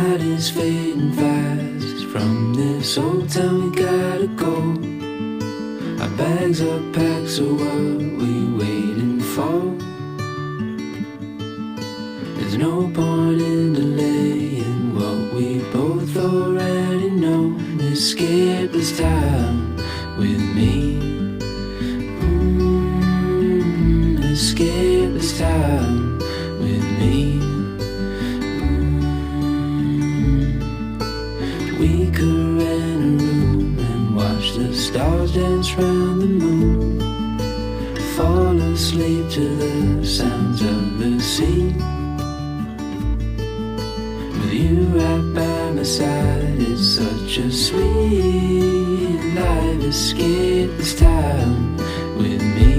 night is fading fast. From this old town we gotta go. Our bags are packed, so what we waiting for? There's no point in delaying what we both already know. Escape this time with me. Escape this time with me. We could rent a room and watch the stars dance round the moon. Fall asleep to the sounds of the sea. With you right by my side, it's such a sweet life. Escape this time with me.